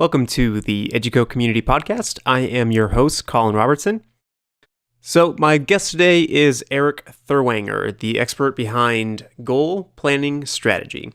Welcome to the Educo Community Podcast. I am your host, Colin Robertson. So my guest today is Erik Therwanger, the expert behind goal planning strategy.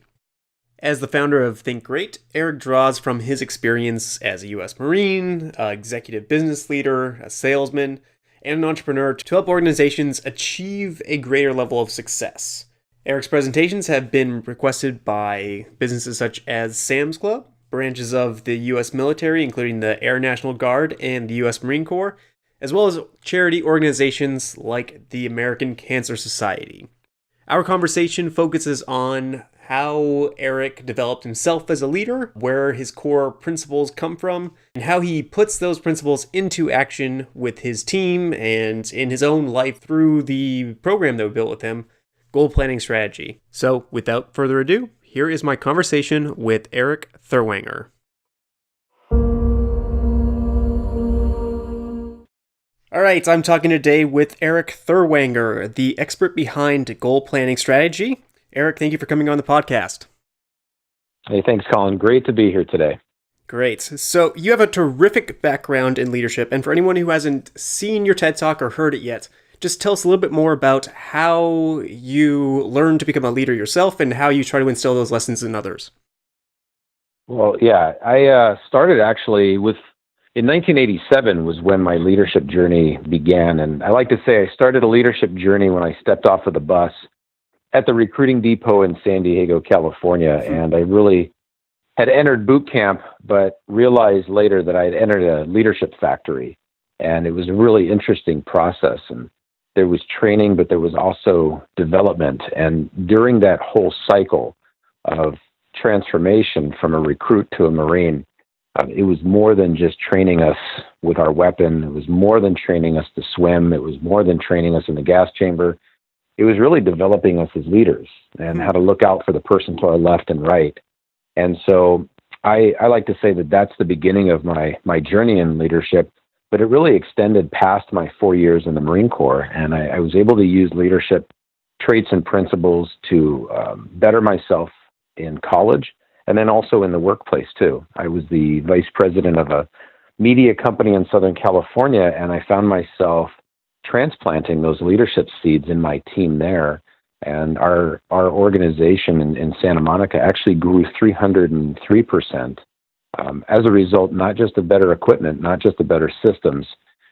As the founder of Think Great, Erik draws from his experience as a U.S. Marine, an executive business leader, a salesman, and an entrepreneur to help organizations achieve a greater level of success. Erik's presentations have been requested by businesses such as Sam's Club, branches of the U.S. military, including the Air National Guard and the U.S. Marine Corps, as well as charity organizations like the American Cancer Society. Our conversation focuses on how Erik developed himself as a leader, where his core principles come from, and how he puts those principles into action with his team and in his own life through the program that we built with him, Goal Planning Strategy. So, without further ado, here is my conversation with Erik Therwanger. All right, I'm talking today with Erik Therwanger, the expert behind Goal Planning Strategy. Erik, thank you for coming on the podcast. Hey, thanks, Colin. Great to be here today. Great. So you have a terrific background in leadership, and for anyone who hasn't seen your TED Talk or heard it yet, just tell us a little bit more about how you learned to become a leader yourself and how you try to instill those lessons in others. Well, yeah, I started actually in 1987 was when my leadership journey began. And I like to say I started a leadership journey when I stepped off of the bus at the recruiting depot in San Diego, California. And I really had entered boot camp, but realized later that I had entered a leadership factory. And it was a really interesting process. And there was training, but there was also development. And during that whole cycle of transformation from a recruit to a Marine, it was more than just training us with our weapon. It was more than training us to swim. It was more than training us in the gas chamber. It was really developing us as leaders and how to look out for the person to our left and right. And so I like to say that that's the beginning of my journey in leadership. But it really extended past my 4 years in the Marine Corps, and I was able to use leadership traits and principles to better myself in college, and then also in the workplace too. I was the vice president of a media company in Southern California, and I found myself transplanting those leadership seeds in my team there. And our organization in Santa Monica actually grew 303%. As a result, not just of better equipment, not just of better systems,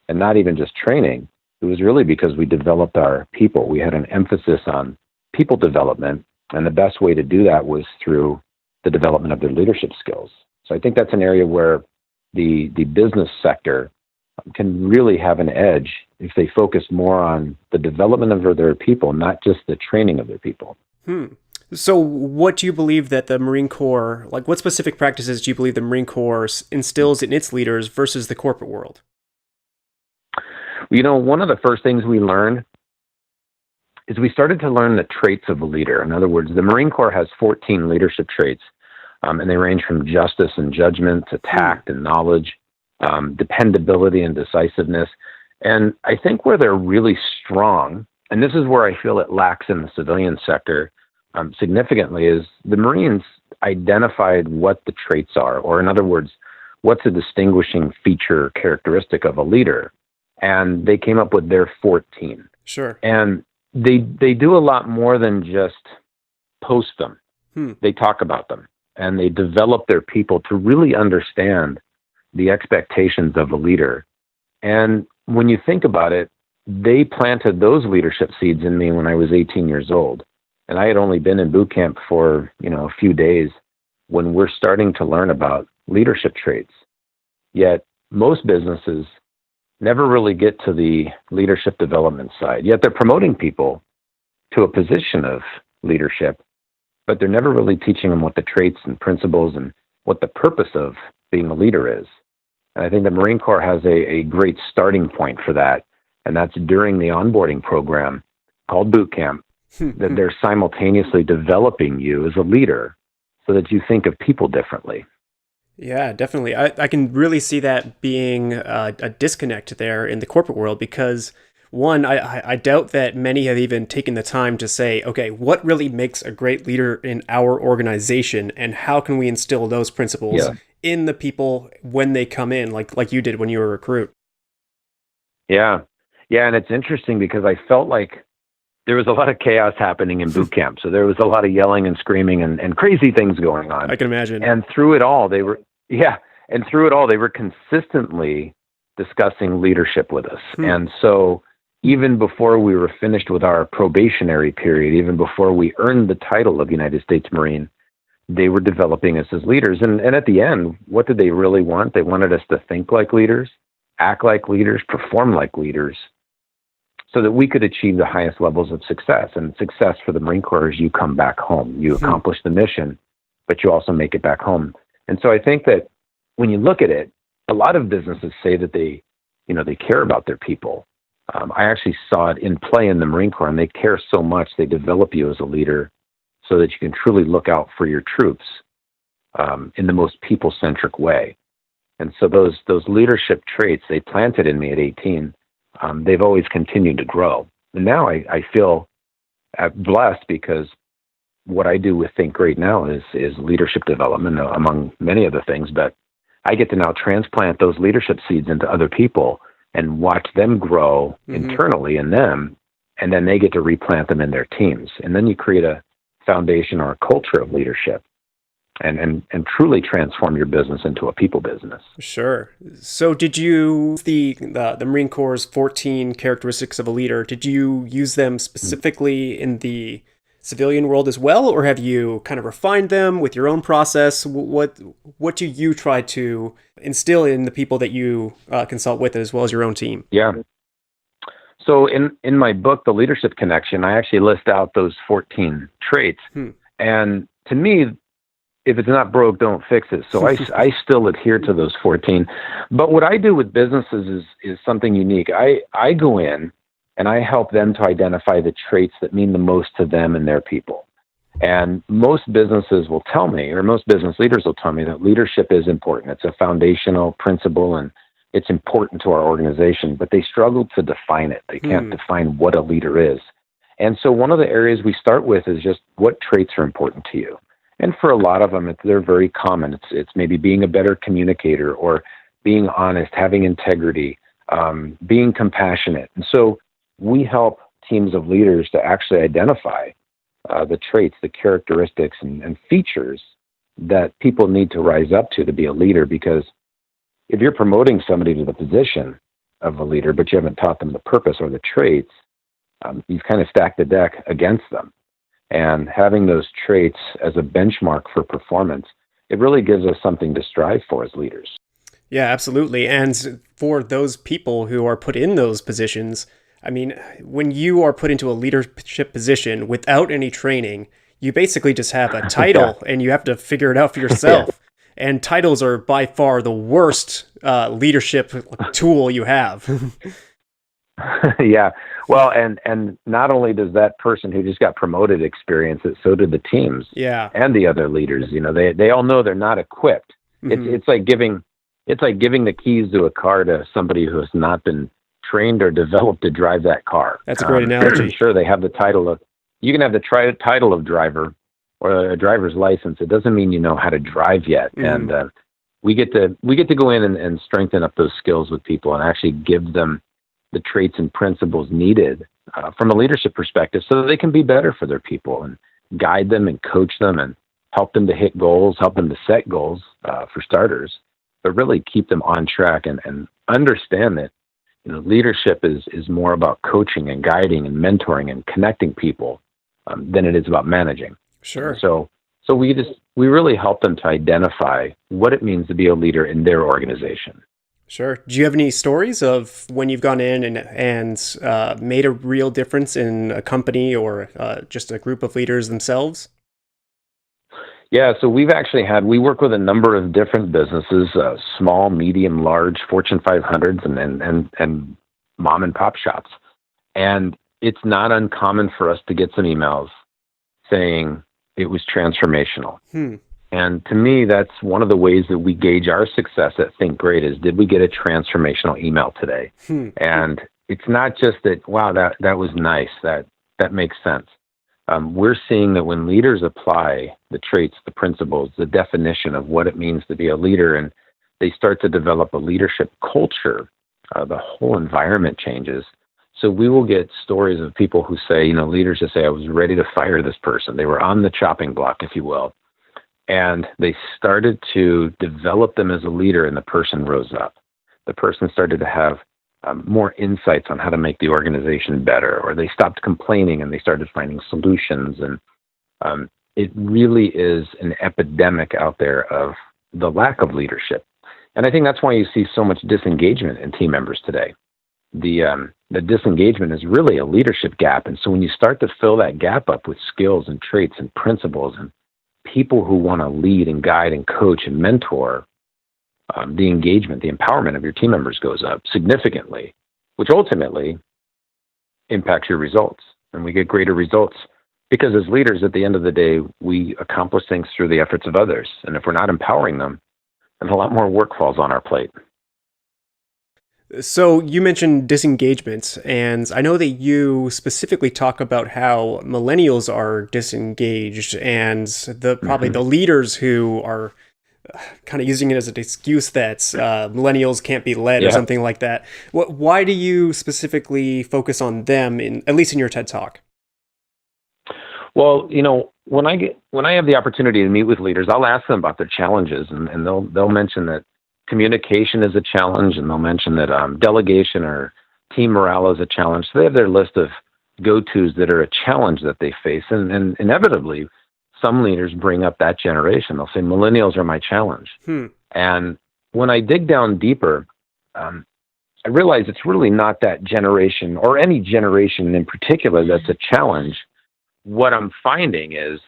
and not even just training. It was really because we developed our people. We had an emphasis on people development, and the best way to do that was through the development of their leadership skills. So I think that's an area where the business sector can really have an edge if they focus more on the development of their people, not just the training of their people. So what do you believe that the Marine Corps, what specific practices do you believe the Marine Corps instills in its leaders versus the corporate world? One of the first things we learned is we started to learn the traits of a leader. In other words, the Marine Corps has 14 leadership traits, and they range from justice and judgment to tact and knowledge, dependability and decisiveness. And I think where they're really strong, and this is where I feel it lacks in the civilian sector, significantly, is the Marines identified what the traits are, or in other words, what's a distinguishing feature characteristic of a leader, and they came up with their 14. Sure. And they do a lot more than just post them. They talk about them, and they develop their people to really understand the expectations of a leader. And when you think about it, they planted those leadership seeds in me when I was 18 years old. And I had only been in boot camp for, a few days when we're starting to learn about leadership traits. Yet most businesses never really get to the leadership development side. Yet they're promoting people to a position of leadership, but they're never really teaching them what the traits and principles and what the purpose of being a leader is. And I think the Marine Corps has a great starting point for that. And that's during the onboarding program called boot camp. That they're simultaneously developing you as a leader so that you think of people differently. Yeah, definitely. I can really see that being a disconnect there in the corporate world because, one, I doubt that many have even taken the time to say, okay, what really makes a great leader in our organization and how can we instill those principles in the people when they come in, like you did when you were a recruit. Yeah. Yeah. And it's interesting because I felt like there was a lot of chaos happening in boot camp. So there was a lot of yelling and screaming and crazy things going on. I can imagine. And through it all, they were consistently discussing leadership with us. And so even before we were finished with our probationary period, even before we earned the title of United States Marine, they were developing us as leaders. And at the end, what did they really want? They wanted us to think like leaders, act like leaders, perform like leaders, so that we could achieve the highest levels of success. And success for the Marine Corps is you come back home. You accomplish the mission, but you also make it back home. And so I think that when you look at it, a lot of businesses say that they care about their people. I actually saw it in play in the Marine Corps, and they care so much, they develop you as a leader so that you can truly look out for your troops in the most people-centric way. And so those leadership traits, they planted in me at 18. They've always continued to grow. And now I feel blessed because what I do with Think Great now is leadership development, among many other things. But I get to now transplant those leadership seeds into other people and watch them grow internally in them, and then they get to replant them in their teams. And then you create a foundation or a culture of leadership and truly transform your business into a people business. Sure. So did you, the Marine Corps' 14 characteristics of a leader, did you use them specifically in the civilian world as well, or have you kind of refined them with your own process? What do you try to instill in the people that you consult with as well as your own team? Yeah. So in my book, The Leadership Connection, I actually list out those 14 traits. And to me, if it's not broke, don't fix it. So I still adhere to those 14. But what I do with businesses is something unique. I go in and I help them to identify the traits that mean the most to them and their people. And most businesses will tell me, or most business leaders will tell me, that leadership is important. It's a foundational principle and it's important to our organization, but they struggle to define it. They can't define what a leader is. And so one of the areas we start with is just what traits are important to you. And for a lot of them, they're very common. It's maybe being a better communicator or being honest, having integrity, being compassionate. And so we help teams of leaders to actually identify the traits, the characteristics, and features that people need to rise up to be a leader. Because if you're promoting somebody to the position of a leader, but you haven't taught them the purpose or the traits, you've kind of stacked the deck against them. And having those traits as a benchmark for performance, it really gives us something to strive for as leaders. Yeah, absolutely. And for those people who are put in those positions, I mean, when you are put into a leadership position without any training, you basically just have a title and you have to figure it out for yourself. And titles are by far the worst leadership tool you have. Yeah. Well, and not only does that person who just got promoted experience it, so did the teams and the other leaders. You know, they all know they're not equipped. It's like giving the keys to a car to somebody who has not been trained or developed to drive that car. That's a great analogy. Sure, they have the title of, you can have the title of driver or a driver's license. It doesn't mean you know how to drive yet. And we get to go in and strengthen up those skills with people and actually give them the traits and principles needed from a leadership perspective so that they can be better for their people and guide them and coach them and help them to hit goals, help them to set goals for starters, but really keep them on track and understand that, you know, leadership is more about coaching and guiding and mentoring and connecting people than it is about managing. Sure. So we really help them to identify what it means to be a leader in their organization. Sure. Do you have any stories of when you've gone in and made a real difference in a company or just a group of leaders themselves? Yeah, so we work with a number of different businesses, small, medium, large, Fortune 500s, and mom and pop shops. And it's not uncommon for us to get some emails saying it was transformational. And to me, that's one of the ways that we gauge our success at Think Great is, did we get a transformational email today? And it's not just that, wow, that was nice, that makes sense. we're seeing that when leaders apply the traits, the principles, the definition of what it means to be a leader, and they start to develop a leadership culture, the whole environment changes. So we will get stories of people who say, leaders just say, I was ready to fire this person. They were on the chopping block, if you will. And they started to develop them as a leader, and the person rose up. The person started to have more insights on how to make the organization better, or they stopped complaining and they started finding solutions. And it really is an epidemic out there of the lack of leadership. And I think that's why you see so much disengagement in team members today. The disengagement is really a leadership gap. And so when you start to fill that gap up with skills and traits and principles and people who want to lead and guide and coach and mentor, the engagement, the empowerment of your team members goes up significantly, which ultimately impacts your results. And we get greater results because as leaders, at the end of the day, we accomplish things through the efforts of others. And if we're not empowering them, then a lot more work falls on our plate. So you mentioned disengagement, and I know that you specifically talk about how millennials are disengaged, and probably the leaders who are kind of using it as an excuse that millennials can't be led or something like that. Why do you specifically focus on them, at least in your TED Talk? Well, when I have the opportunity to meet with leaders, I'll ask them about their challenges, and they'll mention that communication is a challenge, and they'll mention that delegation or team morale is a challenge. So they have their list of go-tos that are a challenge that they face. And inevitably, some leaders bring up that generation. They'll say, millennials are my challenge. And when I dig down deeper, I realize it's really not that generation or any generation in particular that's a challenge. What I'm finding is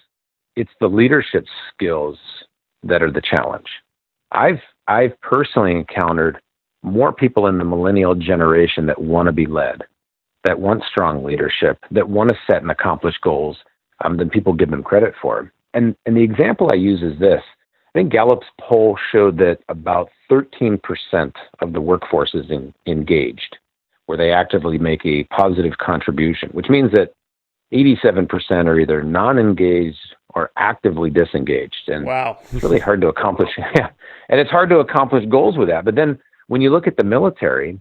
it's the leadership skills that are the challenge. I've personally encountered more people in the millennial generation that want to be led, that want strong leadership, that want to set and accomplish goals than people give them credit for. And the example I use is this. I think Gallup's poll showed that about 13% of the workforce is engaged, where they actively make a positive contribution, which means that 87% are either non-engaged or actively disengaged. And wow. It's really hard to accomplish. Yeah. And it's hard to accomplish goals with that. But then when you look at the military,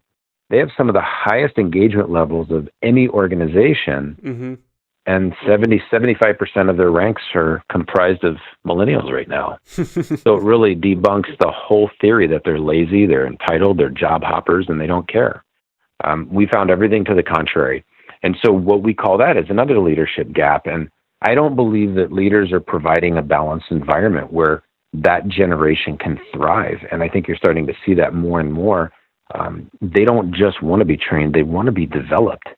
they have some of the highest engagement levels of any organization. And 75% of their ranks are comprised of millennials right now. So it really debunks the whole theory that they're lazy, they're entitled, they're job hoppers, and they don't care. We found everything to the contrary. And so what we call that is another leadership gap. And I don't believe that leaders are providing a balanced environment where that generation can thrive. And I think you're starting to see that more and more. They don't just want to be trained, they want to be developed.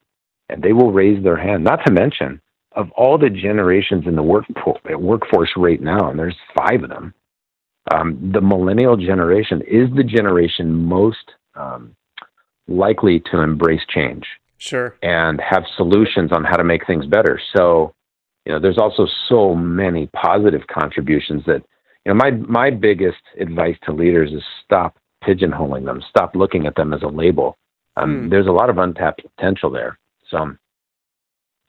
And they will raise their hand, not to mention, of all the generations in the workforce right now, and there's 5 of them, the millennial generation is the generation most likely to embrace change. Sure. And have solutions on how to make things better. So, there's also so many positive contributions that, my biggest advice to leaders is stop pigeonholing them, stop looking at them as a label. There's a lot of untapped potential there. So,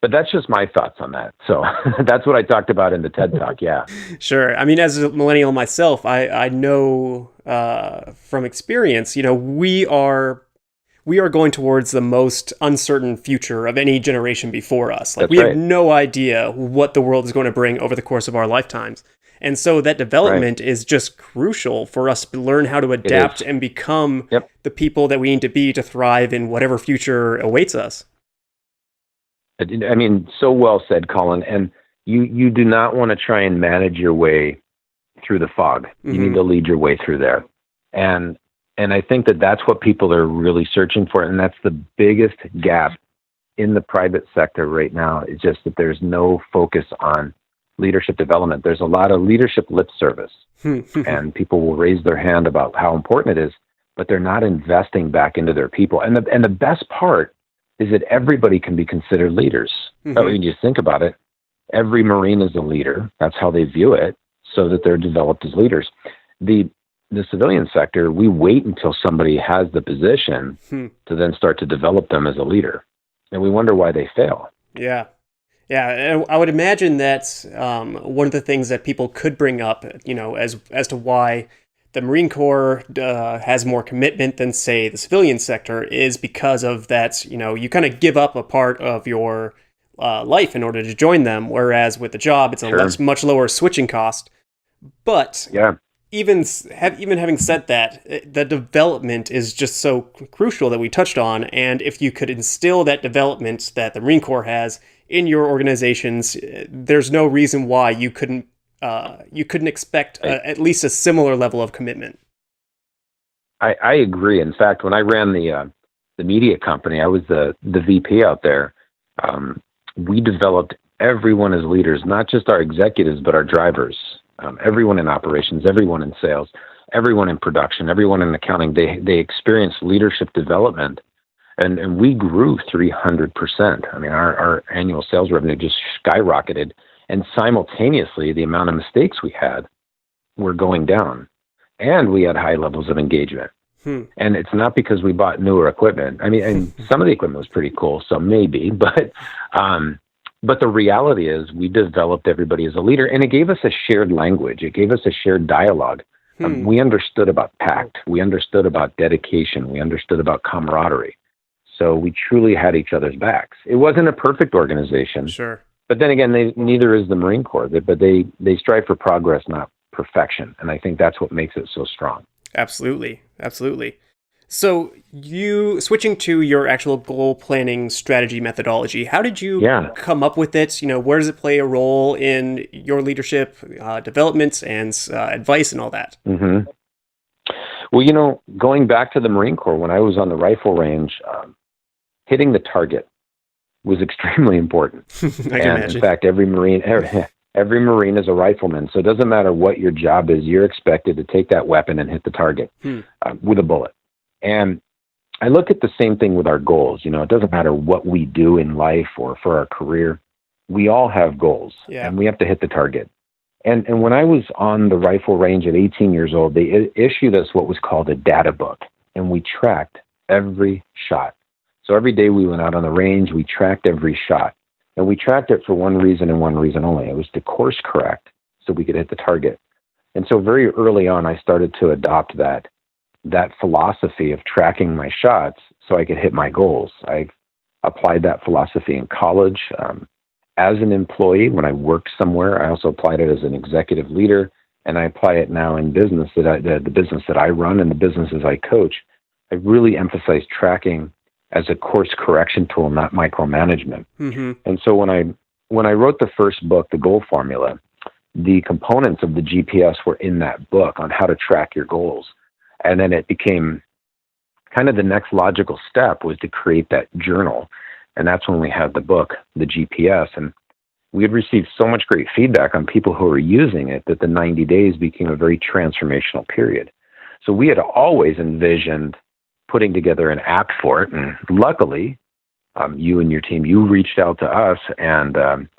but that's just my thoughts on that. So that's what I talked about in the TED Talk. Yeah. Sure. I mean, as a millennial myself, I know from experience, we are going towards the most uncertain future of any generation before us. Like, we have no idea what the world is going to bring over the course of our lifetimes. And so that development is just crucial for us to learn how to adapt and become the people that we need to be to thrive in whatever future awaits us. I mean, so well said, Colin. And you do not want to try and manage your way through the fog. You need to lead your way through there. And I think that that's what people are really searching for. And that's the biggest gap in the private sector right now, is just that there's no focus on leadership development. There's a lot of leadership lip service, and people will raise their hand about how important it is, but they're not investing back into their people. And the best part is that everybody can be considered leaders. When you think about it, every Marine is a leader. That's how they view it, so that they're developed as leaders. The civilian sector, we wait until somebody has the position to then start to develop them as a leader. And we wonder why they fail. Yeah. Yeah, and I would imagine that's one of the things that people could bring up, as to why the Marine Corps has more commitment than, say, the civilian sector is because of that. You kind of give up a part of your life in order to join them, whereas with the job, it's a Sure. much lower switching cost. But Yeah. even having said that, the development is just so crucial that we touched on. And if you could instill that development that the Marine Corps has in your organizations, there's no reason why you couldn't expect at least a similar level of commitment. I agree. In fact, when I ran the media company, I was the VP out there. We developed everyone as leaders, not just our executives, but our drivers. Everyone in operations, everyone in sales, everyone in production, everyone in accounting. They experienced leadership development, and we grew 300%. I mean, our annual sales revenue just skyrocketed, and simultaneously, the amount of mistakes we had were going down, and we had high levels of engagement. And it's not because we bought newer equipment. I mean, and some of the equipment was pretty cool, so maybe, but the reality is we developed everybody as a leader, and it gave us a shared language. It gave us a shared dialogue. We understood about pact. We understood about dedication. We understood about camaraderie. So we truly had each other's backs. It wasn't a perfect organization. Sure. But then again, neither is the Marine Corps. But they strive for progress, not perfection. And I think that's what makes it so strong. Absolutely. So you switching to your actual goal planning strategy methodology, how did you come up with it? Where does it play a role in your leadership development and advice and all that? Mm-hmm. Well, going back to the Marine Corps, when I was on the rifle range, hitting the target was extremely important. I can imagine. In fact, every Marine is a rifleman. So it doesn't matter what your job is, you're expected to take that weapon and hit the target with a bullet. And I look at the same thing with our goals. It doesn't matter what we do in life or for our career. We all have goals, and we have to hit the target. And when I was on the rifle range at 18 years old, they issued us what was called a data book, and we tracked every shot. So every day we went out on the range, we tracked every shot. And we tracked it for one reason and one reason only. It was to course correct so we could hit the target. And so very early on, I started to adopt that philosophy of tracking my shots so I could hit my goals. I applied that philosophy in college. As an employee, when I worked somewhere, I also applied it as an executive leader, and I apply it now in business, the business that I run and the businesses I coach. I really emphasize tracking as a course correction tool, not micromanagement. Mm-hmm. And so when I wrote the first book, The Goal Formula, the components of the GPS were in that book on how to track your goals. And then it became kind of the next logical step was to create that journal. And that's when we had the book, the GPS. And we had received so much great feedback on people who were using it that the 90 days became a very transformational period. So we had always envisioned putting together an app for it. And luckily, you and your team, you reached out to us and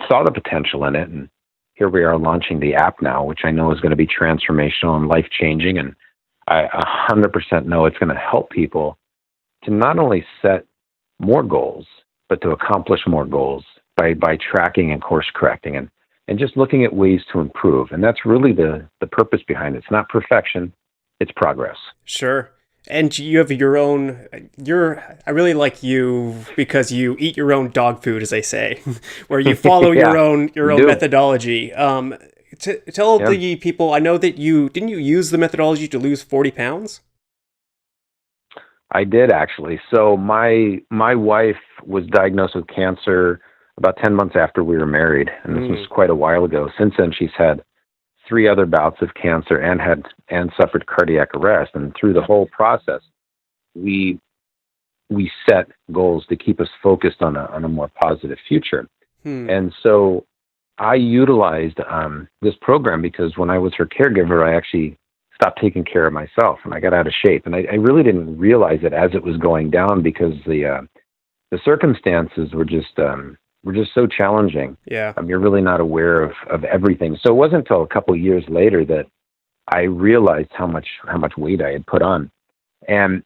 saw the potential in it. And here we are launching the app now, which I know is going to be transformational and life-changing. And I 100% know it's going to help people to not only set more goals, but to accomplish more goals by tracking and course correcting and just looking at ways to improve. And that's really the purpose behind it. It's not perfection, it's progress. Sure. And you have your own, I really like you because you eat your own dog food, as they say, where you follow your own methodology. Tell the people, I know that didn't you use the methodology to lose 40 pounds? I did, actually. So my wife was diagnosed with cancer about 10 months after we were married, and this was quite a while ago. Since then, she's had 3 other bouts of cancer and suffered cardiac arrest. And through the whole process, we set goals to keep us focused on a more positive future. And so I utilized this program because when I was her caregiver, I actually stopped taking care of myself and I got out of shape. And I really didn't realize it as it was going down because the circumstances were just so challenging. Yeah. You're really not aware of everything. So it wasn't until a couple of years later that I realized how much weight I had put on. And,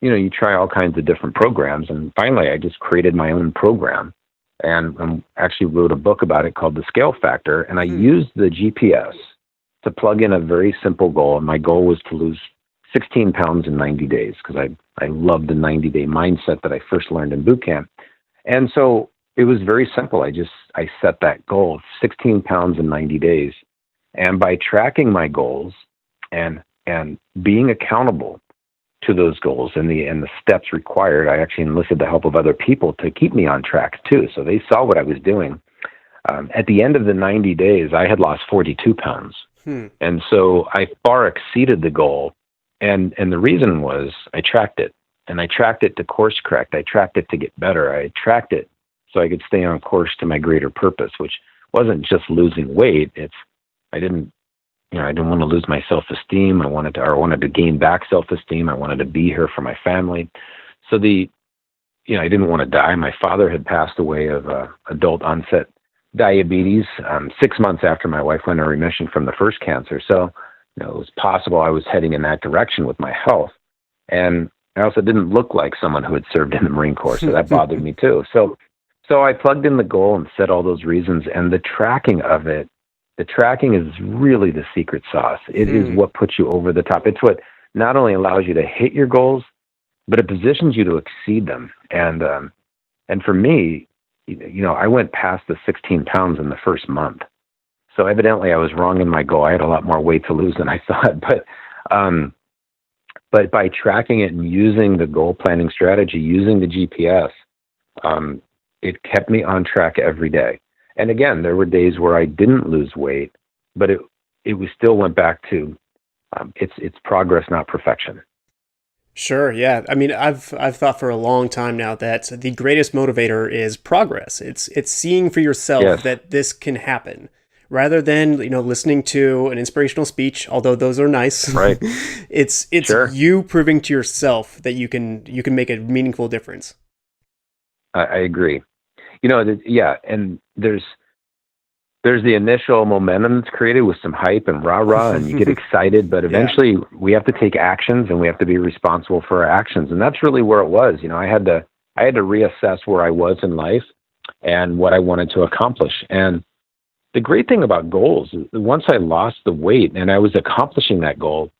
you try all kinds of different programs. And finally, I just created my own program. and actually wrote a book about it called The Scale Factor. And I used the GPS to plug in a very simple goal. And my goal was to lose 16 pounds in 90 days because I loved the 90-day mindset that I first learned in boot camp. And so it was very simple. I set that goal, 16 pounds in 90 days. And by tracking my goals and being accountable to those goals and the steps required, I actually enlisted the help of other people to keep me on track too. So they saw what I was doing. At the end of the 90 days, I had lost 42 pounds. And so I far exceeded the goal. And the reason was I tracked it. And I tracked it to course correct. I tracked it to get better. I tracked it so I could stay on course to my greater purpose, which wasn't just losing weight. I didn't want to lose my self-esteem. I wanted to gain back self-esteem. I wanted to be here for my family. So I didn't want to die. My father had passed away of adult onset diabetes 6 months after my wife went in remission from the first cancer. So, it was possible I was heading in that direction with my health. And I also didn't look like someone who had served in the Marine Corps. So that bothered me too. So I plugged in the goal and set all those reasons, and the tracking of it, the tracking is really the secret sauce. It is what puts you over the top. It's what not only allows you to hit your goals, but it positions you to exceed them. And for me, I went past the 16 pounds in the first month. So evidently I was wrong in my goal. I had a lot more weight to lose than I thought. But by tracking it and using the goal planning strategy, using the GPS, it kept me on track every day. And again, there were days where I didn't lose weight, but it was still went back to it's progress, not perfection. Sure, yeah. I mean, I've thought for a long time now that the greatest motivator is progress. It's seeing for yourself that this can happen, rather than listening to an inspirational speech. Although those are nice, right? It's you proving to yourself that you can make a meaningful difference. I agree. And there's the initial momentum that's created with some hype and rah-rah, and you get excited, but eventually we have to take actions and we have to be responsible for our actions. And that's really where it was. I had to reassess where I was in life and what I wanted to accomplish. And the great thing about goals is once I lost the weight and I was accomplishing that goal,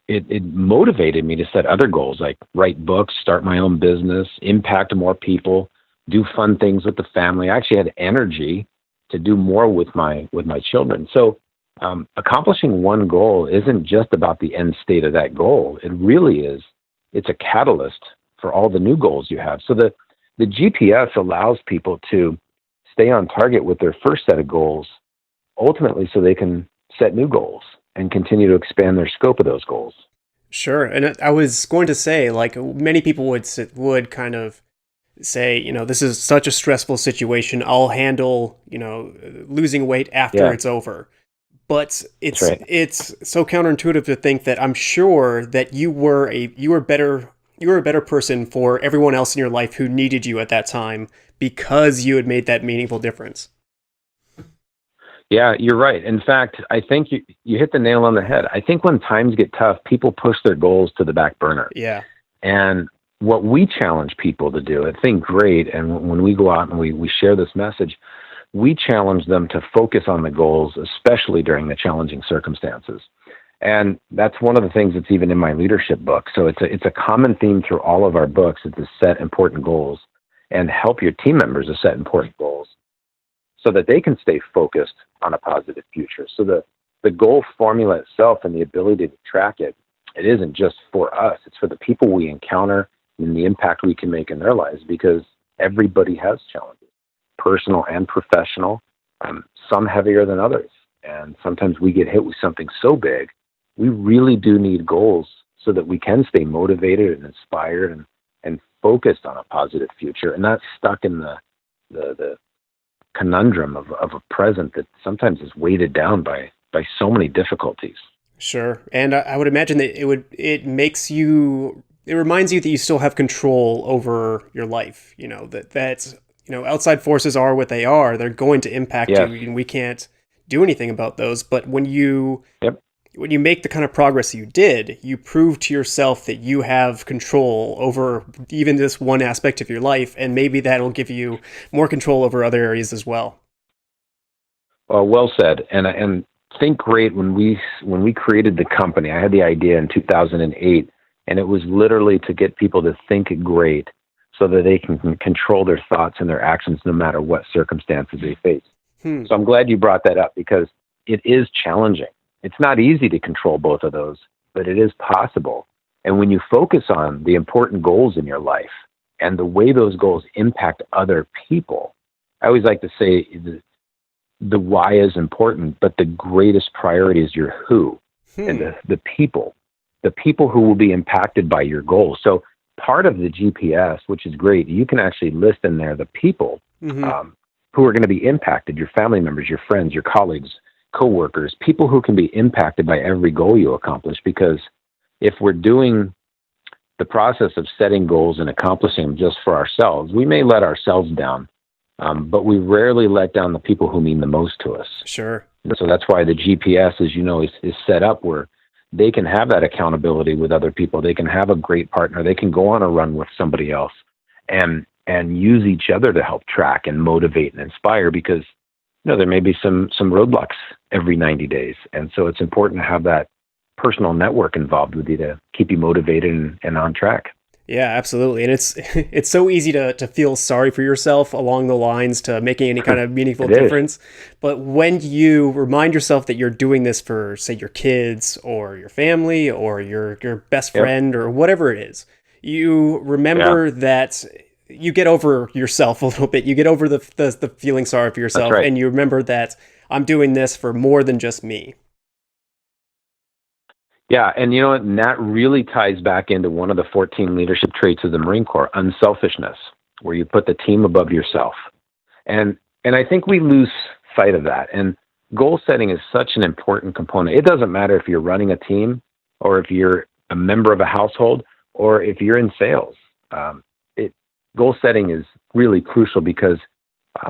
it motivated me to set other goals, like write books, start my own business, impact more people, do fun things with the family. I actually had energy to do more with my children. So accomplishing one goal isn't just about the end state of that goal. It really is. It's a catalyst for all the new goals you have. So the GPS allows people to stay on target with their first set of goals, ultimately so they can set new goals and continue to expand their scope of those goals. Sure. And I was going to say, like, many people would kind of say, this is such a stressful situation. I'll handle, losing weight after it's over. But it's so counterintuitive to think that I'm sure that you were a better person for everyone else in your life who needed you at that time because you had made that meaningful difference. Yeah, you're right. In fact, I think you hit the nail on the head. I think when times get tough, people push their goals to the back burner. Yeah. And what we challenge people to do, I think great, and when we go out and we share this message, we challenge them to focus on the goals, especially during the challenging circumstances. And that's one of the things that's even in my leadership book. So it's a common theme through all of our books, is to set important goals and help your team members to set important goals so that they can stay focused on a positive future. So the goal formula itself and the ability to track it isn't just for us. It's for the people we encounter and the impact we can make in their lives, because everybody has challenges, personal and professional, some heavier than others. And sometimes we get hit with something so big, we really do need goals so that we can stay motivated and inspired and focused on a positive future, and not stuck in the conundrum of a present that sometimes is weighted down by so many difficulties. Sure. And I would imagine that it reminds you that you still have control over your life, that's outside forces are what they are. They're going to impact you, and we can't do anything about those. But when you when you make the kind of progress you did, you prove to yourself that you have control over even this one aspect of your life, and maybe that'll give you more control over other areas as well. Well said. And Think Great, when we created the company, I had the idea in 2008, and it was literally to get people to think great so that they can control their thoughts and their actions no matter what circumstances they face. So I'm glad you brought that up, because it is challenging. It's not easy to control both of those, but it is possible. And when you focus on the important goals in your life and the way those goals impact other people, I always like to say the why is important, but the greatest priority is your who and the people who will be impacted by your goals. So part of the GPS, which is great, you can actually list in there the people who are going to be impacted, your family members, your friends, your colleagues, coworkers, people who can be impacted by every goal you accomplish. Because if we're doing the process of setting goals and accomplishing them just for ourselves, we may let ourselves down, but we rarely let down the people who mean the most to us. Sure. So that's why the GPS, as you know, is set up where they can have that accountability with other people. They can have a great partner. They can go on a run with somebody else and use each other to help track and motivate and inspire, because there may be some roadblocks every 90 days. And so it's important to have that personal network involved with you to keep you motivated and on track. Yeah, absolutely. And it's so easy to feel sorry for yourself along the lines to making any kind of meaningful difference. But when you remind yourself that you're doing this for, say, your kids or your family or your best friend or whatever it is, you remember that you get over yourself a little bit. You get over the feeling sorry for yourself, and you remember that I'm doing this for more than just me. Yeah, and and that really ties back into one of the 14 leadership traits of the Marine Corps, unselfishness, where you put the team above yourself. And I think we lose sight of that. And goal setting is such an important component. It doesn't matter if you're running a team or if you're a member of a household or if you're in sales. Goal setting is really crucial because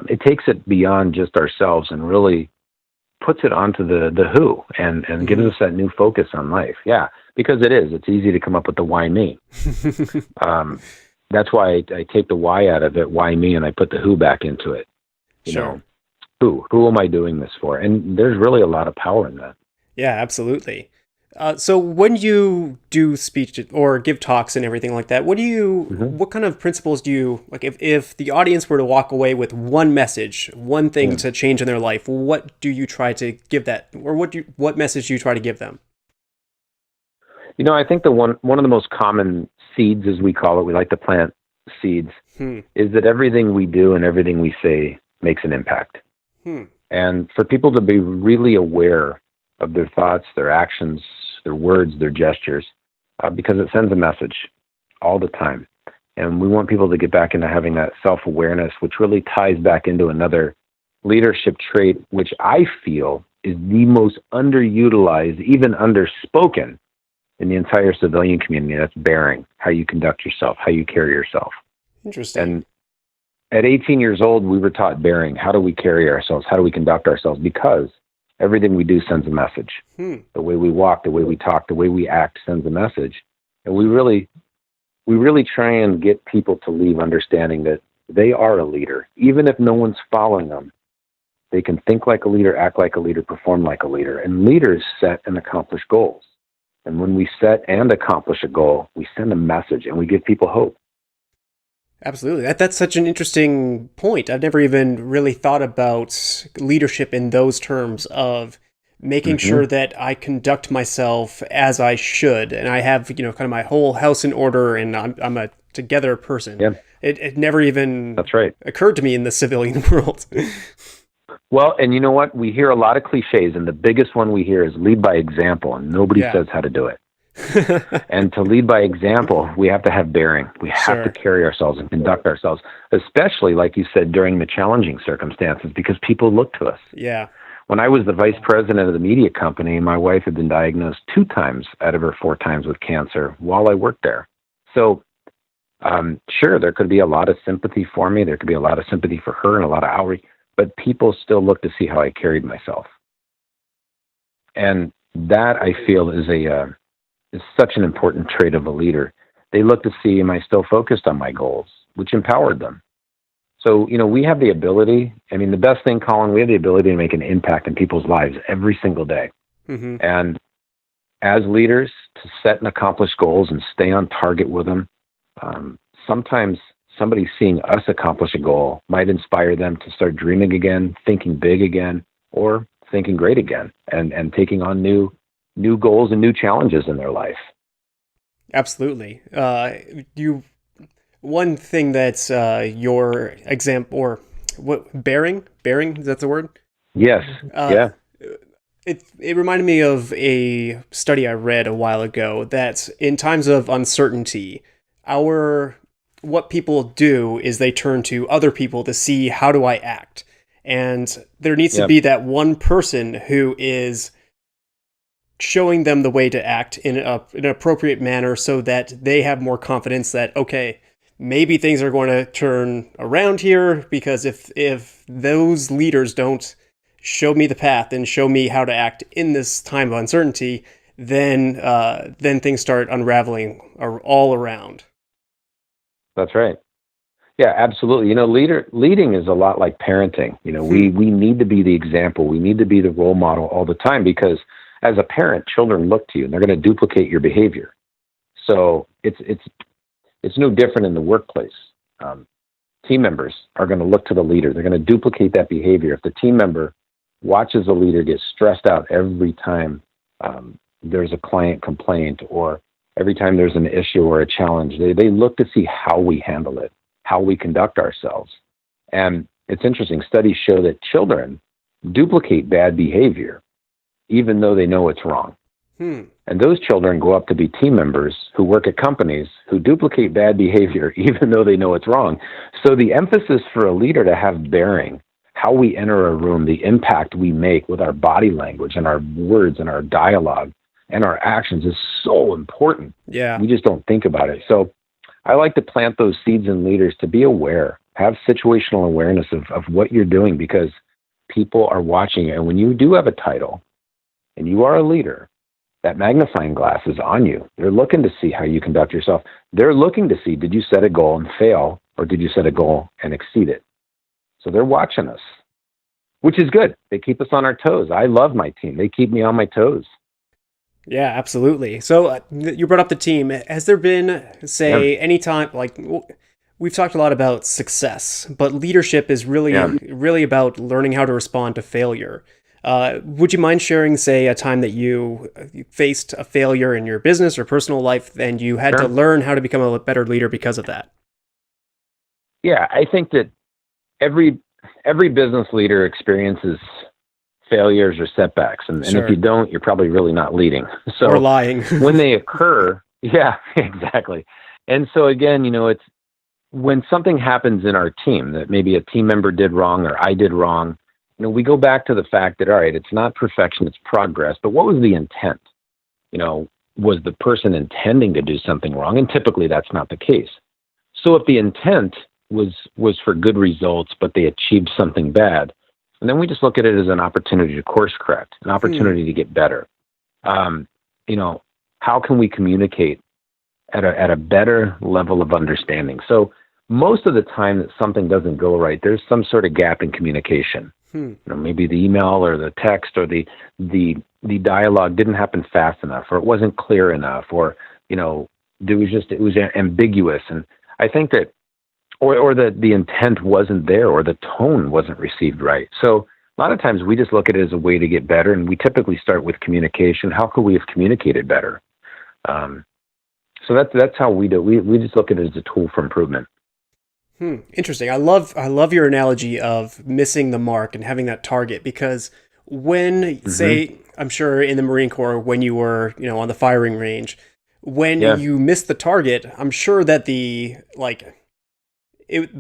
it takes it beyond just ourselves and really puts it onto the who and gives us that new focus on life. Yeah, because it's easy to come up with the why me. That's why I take the why out of it, why me, and I put the who back into it. Who am I doing this for? And there's really a lot of power in that. Yeah, absolutely. So when you do speech or give talks and everything like that, what kind of principles do you, like if the audience were to walk away with one message, one thing to change in their life, what do you try to give that, or what message do you try to give them? I think one of the most common seeds, as we call it, we like to plant seeds, is that everything we do and everything we say makes an impact. And for people to be really aware of their thoughts, their actions, their words, their gestures, because it sends a message all the time. And we want people to get back into having that self-awareness, which really ties back into another leadership trait, which I feel is the most underutilized, even underspoken in the entire civilian community. That's bearing, how you conduct yourself, how you carry yourself. Interesting. And at 18 years old, we were taught bearing. How do we carry ourselves? How do we conduct ourselves? Because everything we do sends a message. The way we walk, the way we talk, the way we act sends a message. And we really try and get people to leave understanding that they are a leader. Even if no one's following them, they can think like a leader, act like a leader, perform like a leader. And leaders set and accomplish goals. And when we set and accomplish a goal, we send a message and we give people hope. Absolutely. That's such an interesting point. I've never even really thought about leadership in those terms of making sure that I conduct myself as I should. And I have, kind of my whole house in order and I'm a together person. Yeah. It never even occurred to me in the civilian world. Well, and you know what? We hear a lot of cliches, and the biggest one we hear is lead by example, and nobody says how to do it. And to lead by example, we have to have bearing. We have to carry ourselves and conduct ourselves, especially, like you said, during the challenging circumstances, because people look to us. Yeah. When I was the vice president of the media company, my wife had been diagnosed 2 times out of her 4 times with cancer while I worked there. So, sure, there could be a lot of sympathy for me. There could be a lot of sympathy for her and a lot of outreach, but people still look to see how I carried myself. And that I feel is such an important trait of a leader. They look to see, am I still focused on my goals, which empowered them. So, we have the ability, the best thing, Colin, we have the ability to make an impact in people's lives every single day. Mm-hmm. And as leaders, to set and accomplish goals and stay on target with them, sometimes somebody seeing us accomplish a goal might inspire them to start dreaming again, thinking big again, or thinking great again, and taking on new goals and new challenges in their life. Absolutely. One thing that's your example, or bearing, is that the word? Yes. Yeah. It reminded me of a study I read a while ago that in times of uncertainty, what people do is they turn to other people to see, how do I act? And there needs to be that one person who is showing them the way to act in an appropriate manner so that they have more confidence that, okay, maybe things are going to turn around here, because if those leaders don't show me the path and show me how to act in this time of uncertainty, then things start unraveling all around. That's right. Yeah, absolutely. Leading is a lot like parenting. We need to be the example. We need to be the role model all the time, because as a parent, children look to you and they're going to duplicate your behavior. So it's no different in the workplace. Team members are going to look to the leader. They're going to duplicate that behavior. If the team member watches a leader get stressed out every time there's a client complaint, or every time there's an issue or a challenge, they look to see how we handle it, how we conduct ourselves. And it's interesting, studies show that children duplicate bad behavior even though they know it's wrong. And those children go up to be team members who work at companies who duplicate bad behavior even though they know it's wrong. So the emphasis for a leader to have bearing, how we enter a room, the impact we make with our body language and our words and our dialogue and our actions, is so important. Yeah. We just don't think about it. So I like to plant those seeds in leaders to be aware, have situational awareness of what you're doing, because people are watching you. And when you do have a title and you are a leader, that magnifying glass is on you. They're looking to see how you conduct yourself. They're looking to see, did you set a goal and fail, or did you set a goal and exceed it? So they're watching us, which is good. They keep us on our toes. I love my team. They keep me on my toes. Yeah, absolutely. So you brought up the team. Has there been, say, any time, like, we've talked a lot about success, but leadership is really about learning how to respond to failure. Would you mind sharing, say, a time that you faced a failure in your business or personal life and you had to learn how to become a better leader because of that? Yeah, I think that every business leader experiences failures or setbacks. And if you don't, you're probably really not leading. So or lying. When they occur, yeah, exactly. And so again, it's when something happens in our team that maybe a team member did wrong or I did wrong, we go back to the fact that, all right, it's not perfection, it's progress, but what was the intent? Was the person intending to do something wrong? And typically that's not the case. So if the intent was for good results, but they achieved something bad, and then we just look at it as an opportunity to course correct, an opportunity to get better. How can we communicate at a better level of understanding? So most of the time that something doesn't go right, there's some sort of gap in communication. Maybe the email or the text or the dialogue didn't happen fast enough, or it wasn't clear enough, or it was ambiguous. And I think that, or the intent wasn't there, or the tone wasn't received right. So a lot of times we just look at it as a way to get better, and we typically start with communication. How could we have communicated better? So that's how we do. We just look at it as a tool for improvement. Interesting. I love your analogy of missing the mark and having that target, because when, say, I'm sure in the Marine Corps, when you were, on the firing range, when you missed the target, I'm sure that the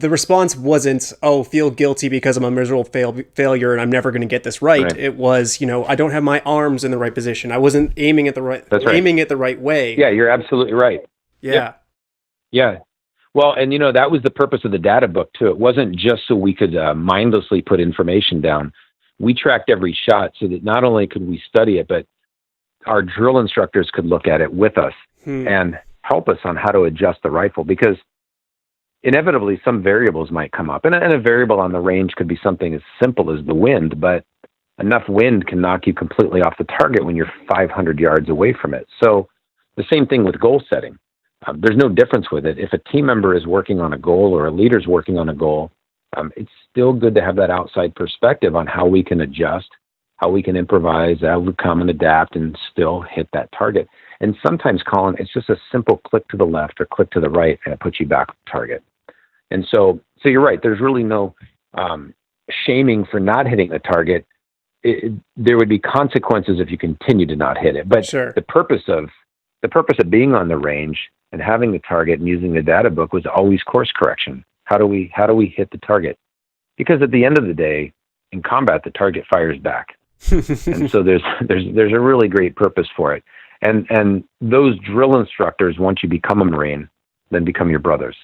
response wasn't, oh, feel guilty because I'm a miserable failure and I'm never going to get this right. It was, I don't have my arms in the right position. I wasn't aiming at the right way. Yeah, you're absolutely right. Yeah. Yeah. Well, and that was the purpose of the data book too. It wasn't just so we could mindlessly put information down. We tracked every shot so that not only could we study it, but our drill instructors could look at it with us and help us on how to adjust the rifle, because inevitably some variables might come up. And a variable on the range could be something as simple as the wind, but enough wind can knock you completely off the target when you're 500 yards away from it. So the same thing with goal setting. There's no difference with it. If a team member is working on a goal or a leader's working on a goal, it's still good to have that outside perspective on how we can adjust, how we can improvise, overcome, and adapt, and still hit that target. And sometimes, Colin, it's just a simple click to the left or click to the right, and it puts you back on target. And so you're right. There's really no shaming for not hitting the target. There would be consequences if you continue to not hit it. But sure. the purpose of being on the range and having the target and using the data book was always course correction. How do we hit the target? Because at the end of the day, in combat, the target fires back. And so there's a really great purpose for it. And those drill instructors, once you become a Marine, then become your brothers.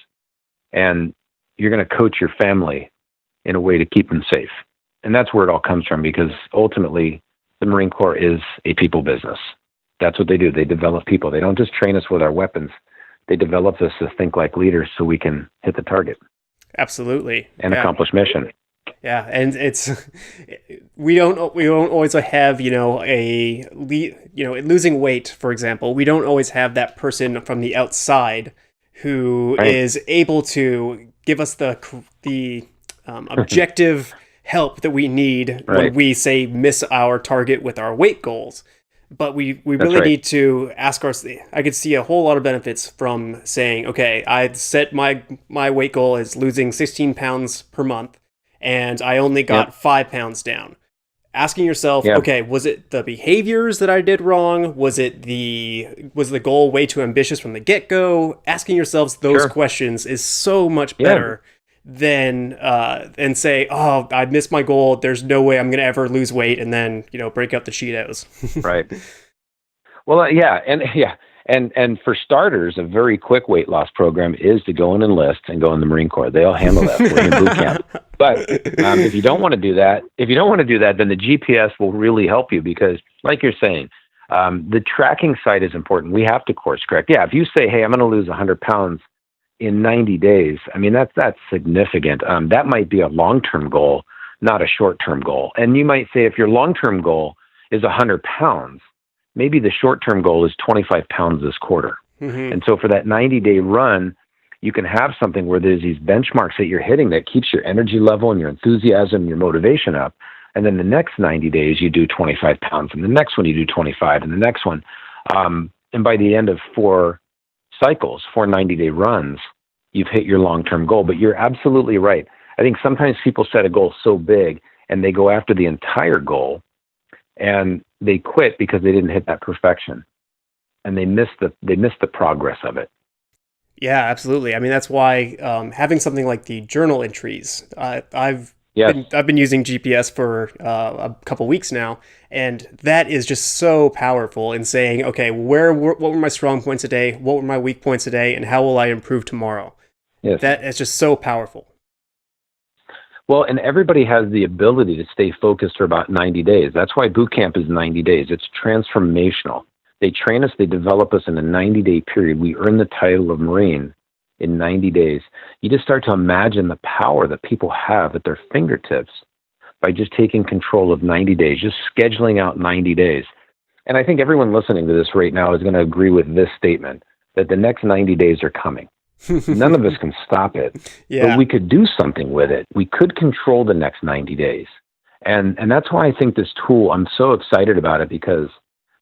And you're going to coach your family in a way to keep them safe. And that's where it all comes from, because ultimately the Marine Corps is a people business. That's what they do. They develop people. They don't just train us with our weapons. They develop us to think like leaders so we can hit the target. Absolutely. And accomplish mission. Yeah, and we don't always have, losing weight, for example. We don't always have that person from the outside who is able to give us the objective help that we need when we say miss our target with our weight goals. But we really need to ask ourselves. I could see a whole lot of benefits from saying, okay, I set my weight goal as losing 16 pounds per month, and I only got 5 pounds down. Asking yourself, okay, was it the behaviors that I did wrong? Was the goal way too ambitious from the get-go? Asking yourselves those questions is so much better than say, oh, I missed my goal. There's no way I'm going to ever lose weight, and then break out the Cheetos. Right. Well, and for starters, a very quick weight loss program is to go and enlist and go in the Marine Corps. They'll handle that. We're in boot camp. But if you don't want to do that, then the GPS will really help you, because, like you're saying, the tracking side is important. We have to course correct. Yeah, if you say, hey, I'm going to lose 100 pounds in 90 days, I mean, that's significant. That might be a long-term goal, not a short-term goal. And you might say, if your long-term goal is 100 pounds, maybe the short-term goal is 25 pounds this quarter. Mm-hmm. And so for that 90-day run, you can have something where there's these benchmarks that you're hitting that keeps your energy level and your enthusiasm, your motivation up. And then the next 90 days, you do 25 pounds. And the next one, you do 25. And the next one. And by the end of 4 cycles, 4 90-day runs, you've hit your long-term goal. But you're absolutely right. I think sometimes people set a goal so big and they go after the entire goal and they quit because they didn't hit that perfection, and they miss the progress of it. Yeah, absolutely. I mean, that's why having something like the journal entries, I've been using GPS for a couple weeks now, and that is just so powerful in saying, okay, what were my strong points today? What were my weak points today? And how will I improve tomorrow? Yes. That is just so powerful. Well, and everybody has the ability to stay focused for about 90 days. That's why boot camp is 90 days. It's transformational. They train us, they develop us in a 90-day period. We earn the title of Marine in 90 days. You just start to imagine the power that people have at their fingertips by just taking control of 90 days, just scheduling out 90 days. And I think everyone listening to this right now is going to agree with this statement, that the next 90 days are coming. None of us can stop it, but we could do something with it. We could control the next 90 days. And that's why I think this tool, I'm so excited about it, because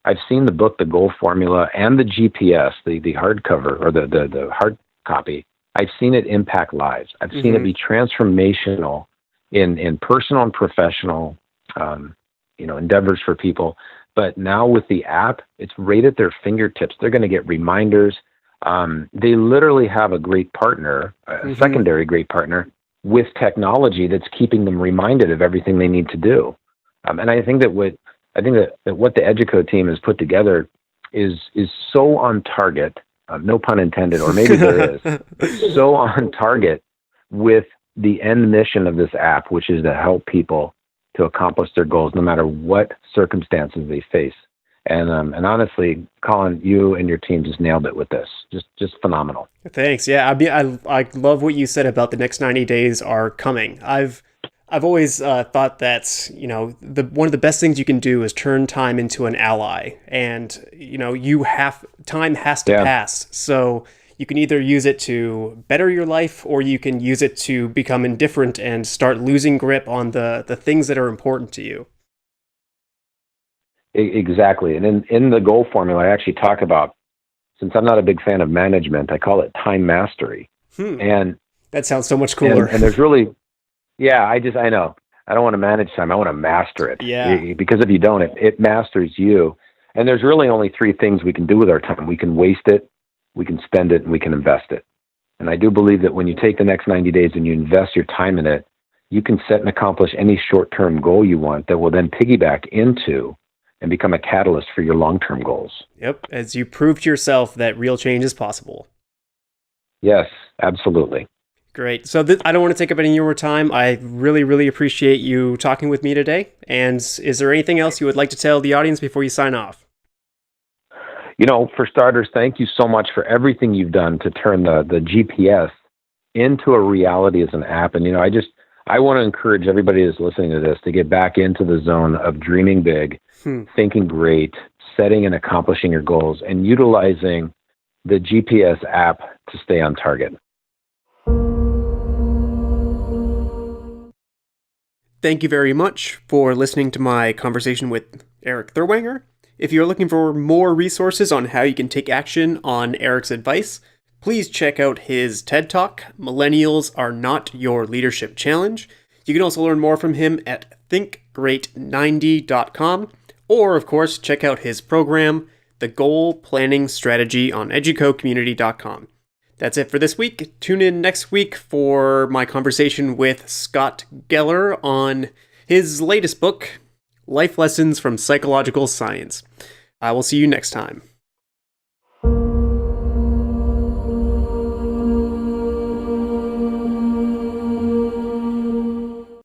I've seen the book, The Goal Formula, and the GPS, the hardcover or the hard copy. I've seen it impact lives. I've seen it be transformational in personal and professional, endeavors for people. But now with the app, it's right at their fingertips. They're going to get reminders. They literally have a great partner, a secondary great partner with technology that's keeping them reminded of everything they need to do. And I think that what the Educo team has put together is so on target, no pun intended, or maybe there is, but so on target with the end mission of this app, which is to help people to accomplish their goals no matter what circumstances they face. And honestly, Colin, you and your team just nailed it with this. Just phenomenal. Thanks. Yeah, I mean, I love what you said about the next 90 days are coming. I've always thought that, one of the best things you can do is turn time into an ally, and time has to pass. So you can either use it to better your life, or you can use it to become indifferent and start losing grip on the things that are important to you. Exactly. And in the goal formula, I actually talk about, since I'm not a big fan of management, I call it time mastery. And that sounds so much cooler. And there's really, I know. I don't want to manage time. I want to master it. Yeah. Because if you don't, it masters you. And there's really only three things we can do with our time. We can waste it, we can spend it, and we can invest it. And I do believe that when you take the next 90 days and you invest your time in it, you can set and accomplish any short-term goal you want that will then piggyback into and become a catalyst for your long-term goals. Yep, as you prove to yourself that real change is possible. Yes, absolutely. Great. So I don't want to take up any more time. I really, really appreciate you talking with me today. And is there anything else you would like to tell the audience before you sign off? For starters, thank you so much for everything you've done to turn the GPS into a reality as an app. And, I want to encourage everybody that's listening to this to get back into the zone of dreaming big, thinking great, setting and accomplishing your goals, and utilizing the GPS app to stay on target. Thank you very much for listening to my conversation with Erik Therwanger. If you're looking for more resources on how you can take action on Erik's advice, please check out his TED Talk, Millennials Are Not Your Leadership Challenge. You can also learn more from him at thinkgreat90.com, or, of course, check out his program, The Goal Planning Strategy, on educo.community.com. That's it for this week. Tune in next week for my conversation with Scott Geller on his latest book, Life Lessons from Psychological Science. I will see you next time.